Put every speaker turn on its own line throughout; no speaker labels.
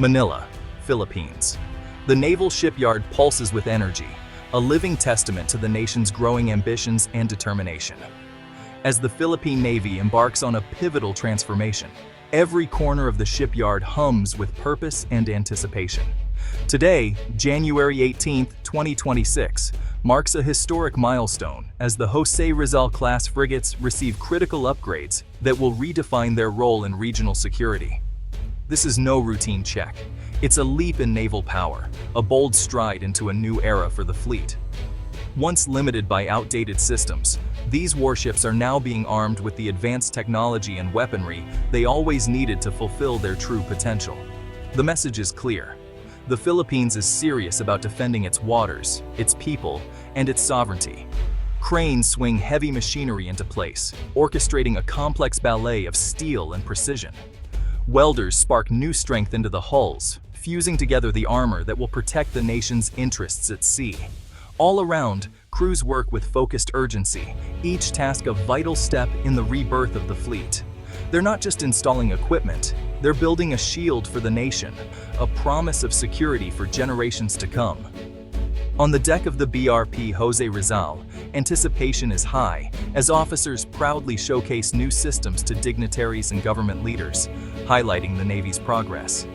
Manila, Philippines. The naval shipyard pulses with energy, a living testament to the nation's growing ambitions and determination. As the Philippine Navy embarks on a pivotal transformation, every corner of the shipyard hums with purpose and anticipation. Today, January 18, 2026, marks a historic milestone as the Jose Rizal-class frigates receive critical upgrades that will redefine their role in regional security. This is no routine check. It's a leap in naval power, a bold stride into a new era for the fleet. Once limited by outdated systems, these warships are now being armed with the advanced technology and weaponry they always needed to fulfill their true potential. The message is clear. The Philippines is serious about defending its waters, its people, and its sovereignty. Cranes swing heavy machinery into place, orchestrating a complex ballet of steel and precision. Welders spark new strength into the hulls, fusing together the armor that will protect the nation's interests at sea. All around, crews work with focused urgency, each task a vital step in the rebirth of the fleet. They're not just installing equipment, they're building a shield for the nation, a promise of security for generations to come. On the deck of the BRP Jose Rizal, anticipation is high as officers proudly showcase new systems to dignitaries and government leaders, highlighting the Navy's progress.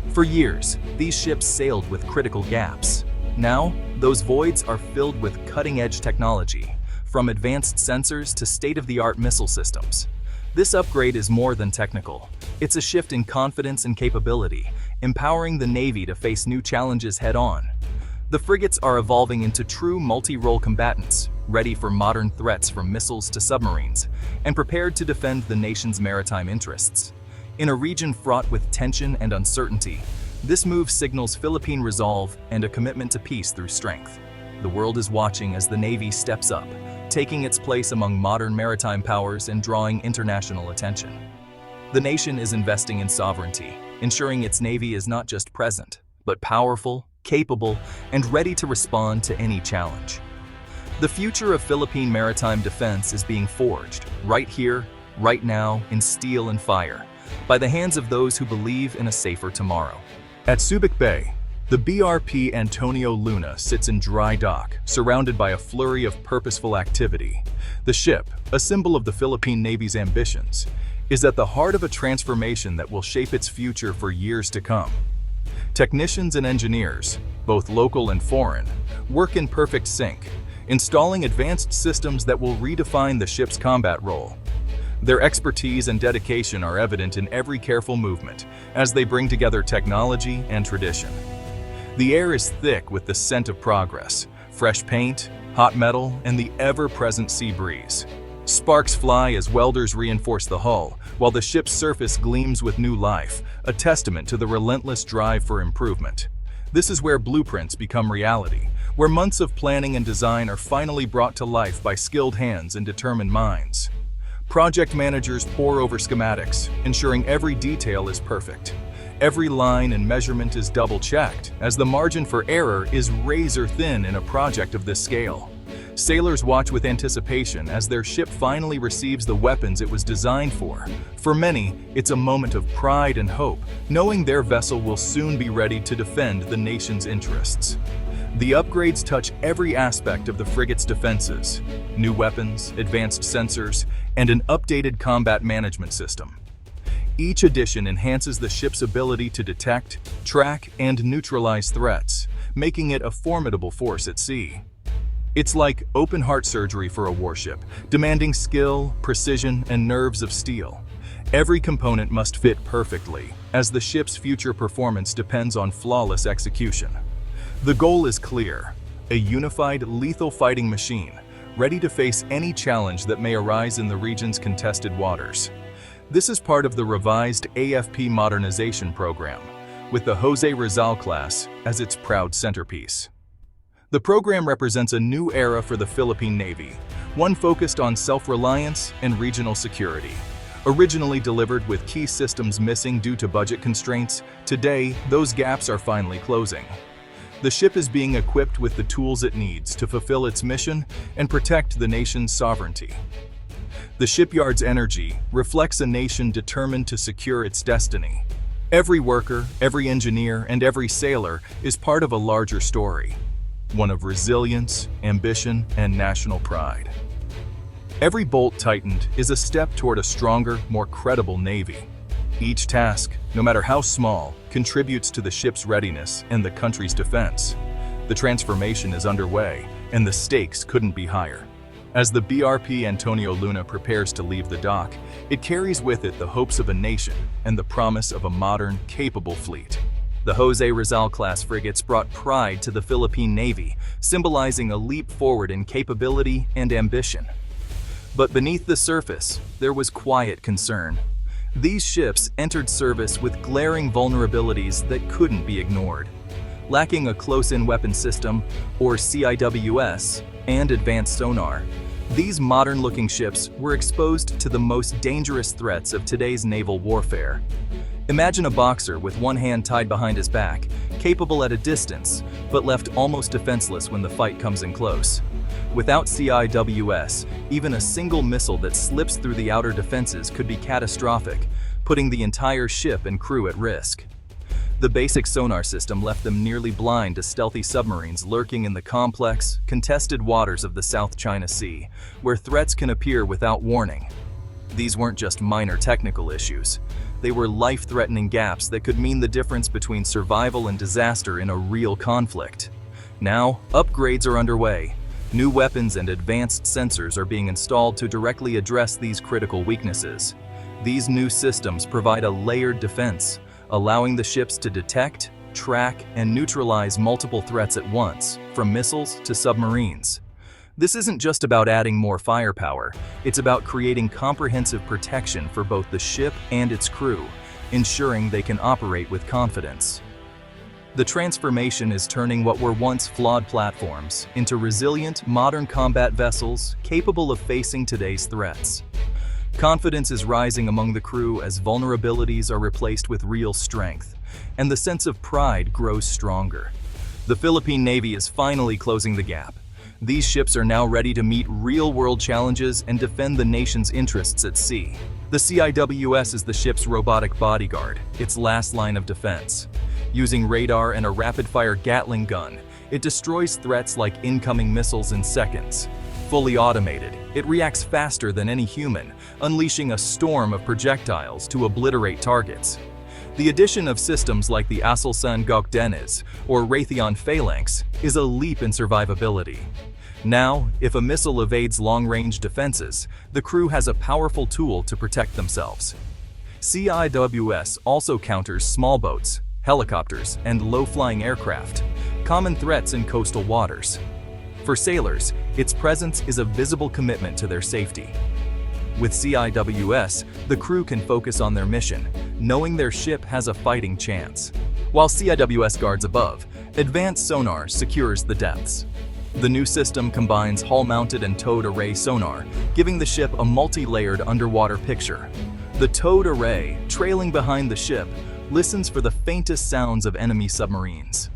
For years, these ships sailed with critical gaps. Now, those voids are filled with cutting-edge technology, from advanced sensors to state-of-the-art missile systems. This upgrade is more than technical. It's a shift in confidence and capability, empowering the Navy to face new challenges head-on. The frigates are evolving into true multi-role combatants, ready for modern threats from missiles to submarines, and prepared to defend the nation's maritime interests. In a region fraught with tension and uncertainty, this move signals Philippine resolve and a commitment to peace through strength. The world is watching as the Navy steps up, taking its place among modern maritime powers and drawing international attention. The nation is investing in sovereignty, ensuring its Navy is not just present, but powerful, capable, and ready to respond to any challenge. The future of Philippine maritime defense is being forged, right here, right now, in steel and fire, by the hands of those who believe in a safer tomorrow.
At Subic Bay, the BRP Antonio Luna sits in dry dock, surrounded by a flurry of purposeful activity. The ship, a symbol of the Philippine Navy's ambitions, is at the heart of a transformation that will shape its future for years to come. Technicians and engineers, both local and foreign, work in perfect sync, installing advanced systems that will redefine the ship's combat role. Their expertise and dedication are evident in every careful movement as they bring together technology and tradition. The air is thick with the scent of progress, fresh paint, hot metal, and the ever-present sea breeze. Sparks fly as welders reinforce the hull, while the ship's surface gleams with new life, a testament to the relentless drive for improvement. This is where blueprints become reality, where months of planning and design are finally brought to life by skilled hands and determined minds. Project managers pore over schematics, ensuring every detail is perfect. Every line and measurement is double-checked, as the margin for error is razor-thin in a project of this scale. Sailors watch with anticipation as their ship finally receives the weapons it was designed for. For many, it's a moment of pride and hope, knowing their vessel will soon be ready to defend the nation's interests. The upgrades touch every aspect of the frigate's defenses: new weapons, advanced sensors, and an updated combat management system. Each addition enhances the ship's ability to detect, track, and neutralize threats, making it a formidable force at sea. It's like open-heart surgery for a warship, demanding skill, precision, and nerves of steel. Every component must fit perfectly, as the ship's future performance depends on flawless execution. The goal is clear: a unified, lethal fighting machine, ready to face any challenge that may arise in the region's contested waters. This is part of the revised AFP modernization program, with the Jose Rizal-class as its proud centerpiece. The program represents a new era for the Philippine Navy, one focused on self-reliance and regional security. Originally delivered with key systems missing due to budget constraints, today those gaps are finally closing. The ship is being equipped with the tools it needs to fulfill its mission and protect the nation's sovereignty. The shipyard's energy reflects a nation determined to secure its destiny. Every worker, every engineer, and every sailor is part of a larger story, one of resilience, ambition, and national pride. Every bolt tightened is a step toward a stronger, more credible Navy. Each task, no matter how small, contributes to the ship's readiness and the country's defense. The transformation is underway, and the stakes couldn't be higher. As the BRP Antonio Luna prepares to leave the dock, it carries with it the hopes of a nation and the promise of a modern, capable fleet. The Jose Rizal-class frigates brought pride to the Philippine Navy, symbolizing a leap forward in capability and ambition. But beneath the surface, there was quiet concern. These ships entered service with glaring vulnerabilities that couldn't be ignored. Lacking a close-in weapon system, or CIWS, and advanced sonar, these modern-looking ships were exposed to the most dangerous threats of today's naval warfare. Imagine a boxer with one hand tied behind his back, capable at a distance, but left almost defenseless when the fight comes in close. Without CIWS, even a single missile that slips through the outer defenses could be catastrophic, putting the entire ship and crew at risk. The basic sonar system left them nearly blind to stealthy submarines lurking in the complex, contested waters of the South China Sea, where threats can appear without warning. These weren't just minor technical issues. They were life-threatening gaps that could mean the difference between survival and disaster in a real conflict. Now, upgrades are underway. New weapons and advanced sensors are being installed to directly address these critical weaknesses. These new systems provide a layered defense, allowing the ships to detect, track, and neutralize multiple threats at once, from missiles to submarines. This isn't just about adding more firepower, it's about creating comprehensive protection for both the ship and its crew, ensuring they can operate with confidence. The transformation is turning what were once flawed platforms into resilient, modern combat vessels capable of facing today's threats. Confidence is rising among the crew as vulnerabilities are replaced with real strength, and the sense of pride grows stronger. The Philippine Navy is finally closing the gap. These ships are now ready to meet real-world challenges and defend the nation's interests at sea. The CIWS is the ship's robotic bodyguard, its last line of defense. Using radar and a rapid-fire Gatling gun, it destroys threats like incoming missiles in seconds. Fully automated, it reacts faster than any human, unleashing a storm of projectiles to obliterate targets. The addition of systems like the Aselsan Gokdenes or Raytheon Phalanx is a leap in survivability. Now, if a missile evades long-range defenses, the crew has a powerful tool to protect themselves. CIWS also counters small boats, helicopters, and low-flying aircraft, common threats in coastal waters. For sailors, its presence is a visible commitment to their safety. With CIWS, the crew can focus on their mission, knowing their ship has a fighting chance. While CIWS guards above, advanced sonar secures the depths. The new system combines hull-mounted and towed array sonar, giving the ship a multi-layered underwater picture. The towed array, trailing behind the ship, listens for the faintest sounds of enemy submarines.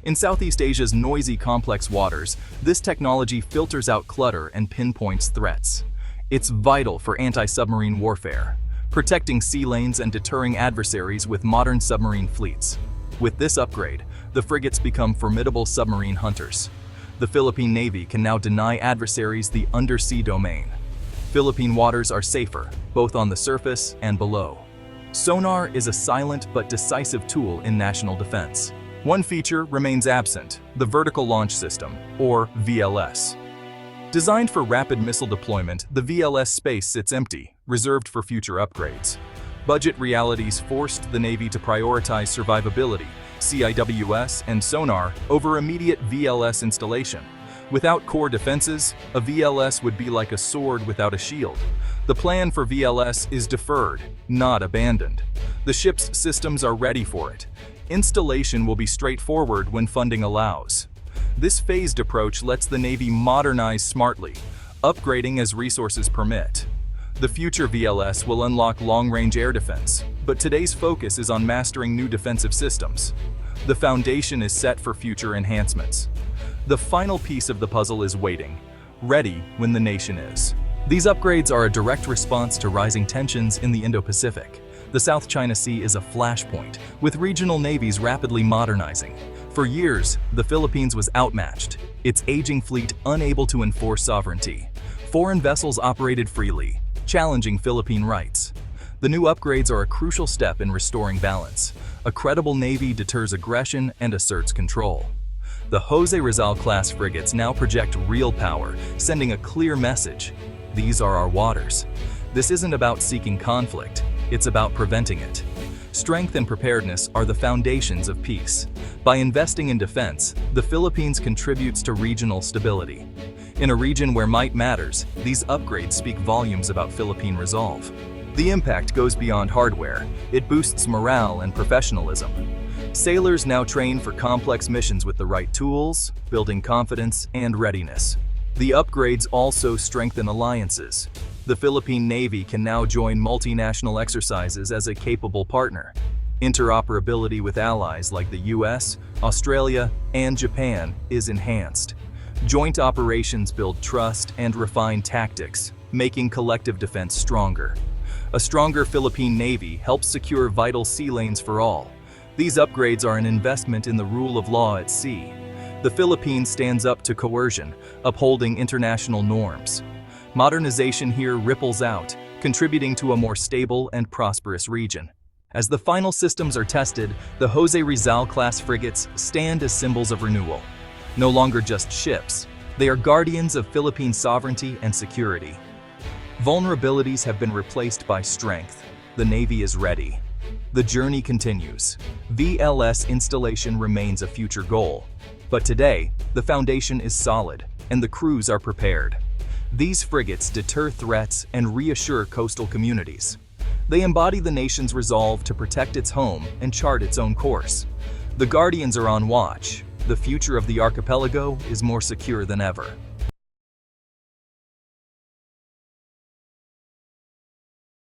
In Southeast Asia's noisy, complex waters, this technology filters out clutter and pinpoints threats. It's vital for anti-submarine warfare, protecting sea lanes and deterring adversaries with modern submarine fleets. With this upgrade, the frigates become formidable submarine hunters. The Philippine Navy can now deny adversaries the undersea domain. Philippine waters are safer, both on the surface and below. Sonar is a silent but decisive tool in national defense. One feature remains absent: the Vertical Launch System, or VLS. Designed for rapid missile deployment, the VLS space sits empty, reserved for future upgrades. Budget realities forced the Navy to prioritize survivability, CIWS, and sonar over immediate VLS installation. Without core defenses, a VLS would be like a sword without a shield. The plan for VLS is deferred, not abandoned. The ship's systems are ready for it. Installation will be straightforward when funding allows. This phased approach lets the Navy modernize smartly, upgrading as resources permit. The future VLS will unlock long-range air defense, but today's focus is on mastering new defensive systems. The foundation is set for future enhancements. The final piece of the puzzle is waiting, ready when the nation is. These upgrades are a direct response to rising tensions in the Indo-Pacific.
The South China Sea is a flashpoint, with regional navies rapidly modernizing. For years, the Philippines was outmatched, its aging fleet unable to enforce sovereignty. Foreign vessels operated freely, challenging Philippine rights. The new upgrades are a crucial step in restoring balance. A credible navy deters aggression and asserts control. The Jose Rizal-class frigates now project real power, sending a clear message. These are our waters. This isn't about seeking conflict, it's about preventing it. Strength and preparedness are the foundations of peace. By investing in defense, the Philippines contributes to regional stability. In a region where might matters, these upgrades speak volumes about Philippine resolve. The impact goes beyond hardware. It boosts morale and professionalism. Sailors now train for complex missions with the right tools, building confidence and readiness. The upgrades also strengthen alliances. The Philippine Navy can now join multinational exercises as a capable partner. Interoperability with allies like the US, Australia, and Japan is enhanced. Joint operations build trust and refine tactics, making collective defense stronger. A stronger Philippine Navy helps secure vital sea lanes for all. These upgrades are an investment in the rule of law at sea. The Philippines stands up to coercion, upholding international norms. Modernization here ripples out, contributing to a more stable and prosperous region. As the final systems are tested, the Jose Rizal-class frigates stand as symbols of renewal. No longer just ships, they are guardians of Philippine sovereignty and security. Vulnerabilities have been replaced by strength. The Navy is ready. The journey continues. VLS installation remains a future goal. But today, the foundation is solid, and the crews are prepared. These frigates deter threats and reassure coastal communities. They embody the nation's resolve to protect its home and chart its own course. The Guardians are on watch. The future of the archipelago is more secure than ever.